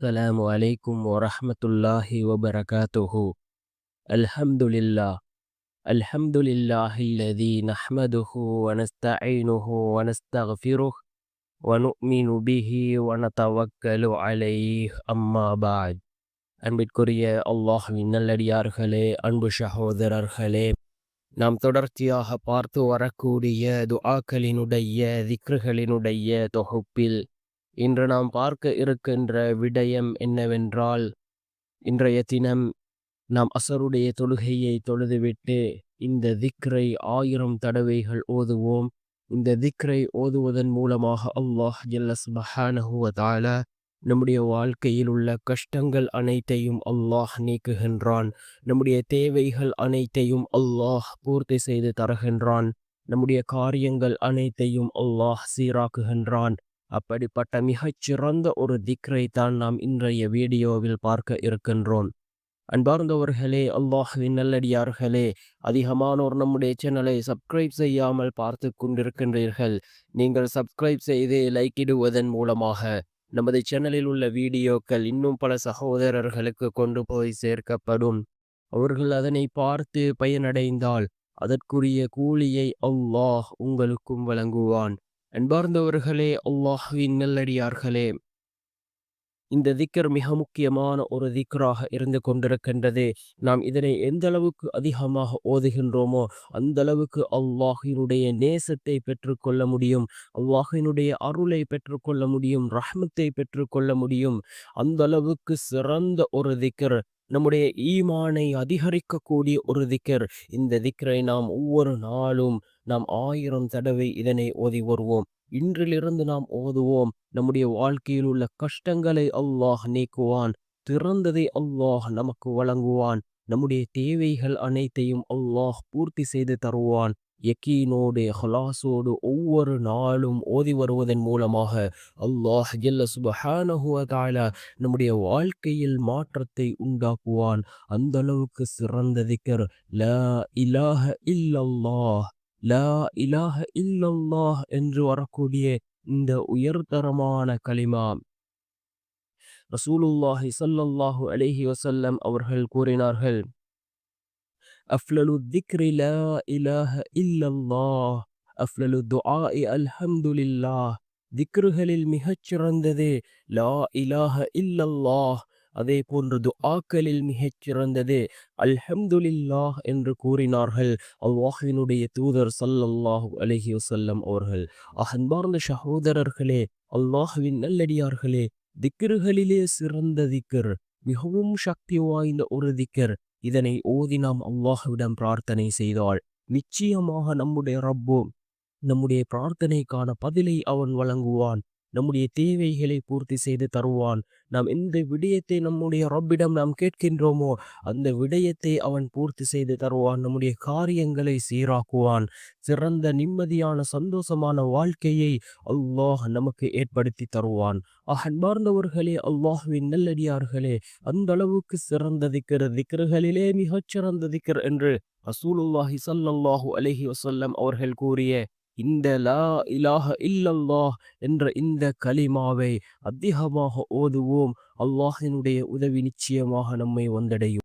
السلام عليكم ورحمة الله وبركاته. الحمد لله. الحمد لله الذي نحمده ونستعينه ونستغفره ونؤمن به ونتوكل عليه أما بعد. அன்பிற்குரிய அல்லாஹ்வின் நல்லடியார்களே, அன்பு சகோதரர்களே, நாம் தொடர்ச்சியாக பார்த்து வரக்கூடிய துஆக்களினுடைய திக்ருகளினுடைய தொகுப்பில் இன்று நாம் பார்க்க இருக்கின்ற விடயம் என்னவென்றால், இன்றைய தினம் நாம் அசருடைய தொழுகையை தொழுதுவிட்டு இந்த திக்ரை 1000 தடவைகள் ஓதுவோம். இந்த திக்ரை ஓதுவதன் மூலமாக அல்லாஹ் ஜல்ல சுப்ஹானஹு வ தஆலா நம்முடைய வாழ்க்கையில் உள்ள கஷ்டங்கள் அனைத்தையும் அல்லாஹ் நீக்குகின்றான். நம்முடைய தேவைகள் அனைத்தையும் அல்லாஹ் பூர்த்தி செய்து தருகின்றான். நம்முடைய காரியங்கள் அனைத்தையும் அல்லாஹ் சீராக்குகின்றான். அப்படிப்பட்ட மிகச்சிறந்த ஒரு திக்ரை தான் நாம் இன்றைய வீடியோவில் பார்க்க இருக்கின்றோம். அன்பார்ந்தவர்களே, அல்லாஹ்வின் நல்லடியார்களே, அதிகமானோர் நம்முடைய சேனலை சப்ஸ்கிரைப் செய்யாமல் பார்த்து கொண்டிருக்கின்றீர்கள். நீங்கள் சப்ஸ்கிரைப் செய்து லைக்கிடுவதன் மூலமாக நமது சேனலில் உள்ள வீடியோக்கள் இன்னும் பல சகோதரர்களுக்கு கொண்டு போய் சேர்க்கப்படும். அவர்கள் அதனை பார்த்து பயனடைந்தால் அதற்குரிய கூலியை அல்லாஹ் உங்களுக்கும் வழங்குவான். அன்பார்ந்தவர்களே, அல்லாஹ்வின் நல்லடியார்களே, இந்த திக்ர் மிக முக்கியமான ஒரு திக்ராக இருந்து கொண்டிருக்கின்றது. நாம் இதனை எந்த அளவுக்கு அதிகமாக ஓதுகின்றோமோ அந்த அளவுக்கு அல்லாஹினுடைய நேசத்தை பெற்றுக்கொள்ள முடியும், அல்லாஹினுடைய அருளை பெற்றுக்கொள்ள முடியும், ரஹ்மத்தை பெற்றுக்கொள்ள முடியும். அந்த அளவுக்கு சிறந்த ஒரு திக்ர், நம்முடைய ஈமானை அதிகரிக்கக்கூடிய ஒரு திக்ர். இந்த திக்ரை நாம் ஒவ்வொரு நாளும் நாம் 1000 தடவை இதனை ஓதி வருவோம். இன்றிலிருந்து நாம் ஓதுவோம். நம்முடைய வாழ்க்கையில் உள்ள கஷ்டங்களை அல்லாஹ் நீக்குவான். திறந்ததை அல்லாஹ் நமக்கு வழங்குவான். நம்முடைய தேவைகள் அனைத்தையும் அல்லாஹ் பூர்த்தி செய்து தருவான். யக்கீனோடு இஹ்லாஸோடு ஒவ்வொரு நாளும் ஓதி வருவதன் மூலமாக அல்லாஹ் ஜல்ல சுப்ஹானஹு வ தஆலா நம்முடைய வாழ்க்கையில் மாற்றத்தை உண்டாக்குவான். அந்த அளவுக்கு சிறந்த திக்ர் லா இலாஹ இல்லல்லாஹ். லா இலாஹ இல்லல்லாஹ் என்று வரக்கூடிய இந்த உயர்தரமான கலிமா, ரசூலுல்லாஹி ஸல்லல்லாஹு அலைஹி வஸல்லம் அவர்கள் கூறினார்கள், அஃலலு திக்ரி லா இலாஹ இல்லல்லாஹ், அஃலலு துஆஇ அல்ஹம்துலில்லாஹ். திக்ருகளில் மிகச்சிறந்தது லா இலாஹ இல்லல்லாஹ். அதே போன்று துஆக்களில் மிகச்சிறந்தது அல்ஹம்துலில்லாஹ் என்று கூறினார்கள் அல்லாஹ்வினுடைய தூதர் ஸல்லல்லாஹு அலைஹி வஸல்லம் அவர்கள். அன்பார்ந்த சகோதரர்களே, அல்லாஹ்வின் நல்லடியார்களே, திக்ருகளிலே சிறந்த திக்ர், மிகவும் சக்தி வாய்ந்த ஒரு திக்ர். இதனை ஓதி நாம் அல்லாஹ்விடம் பிரார்த்தனை செய்தால் நிச்சயமாக நம்முடைய ரப்பு நம்முடைய பிரார்த்தனைக்கான பதிலை அவன் வழங்குவான். நம்முடைய தேவைகளை பூர்த்தி செய்து தருவான். நாம் எந்த விடயத்தை நம்முடைய ரப்பிடம் நாம் கேட்கின்றோமோ அந்த விடயத்தை அவன் பூர்த்தி செய்து தருவான். நம்முடைய காரியங்களை சீராக்குவான். சிறந்த நிம்மதியான சந்தோஷமான வாழ்க்கையை அல்லாஹ் நமக்கு ஏற்படுத்தி தருவான். அன்பார்ந்தவர்களே, அல்லாஹ்வின் நல்லடியார்களே, அந்த அளவுக்கு சிறந்த திக்ருகளிலே மிகச்சிறந்த திக்ர் என்று ரசூலுல்லாஹி ஸல்லல்லாஹு அலைஹி வஸல்லம் அவர்கள் கூறிய இந்த லா இலாஹ இல்லல்லாஹ் என்ற இந்த கலிமாவை அதிகமாக ஓதுவோம். அல்லாஹினுடைய உதவி நிச்சயமாக நம்மை வந்தடையும்.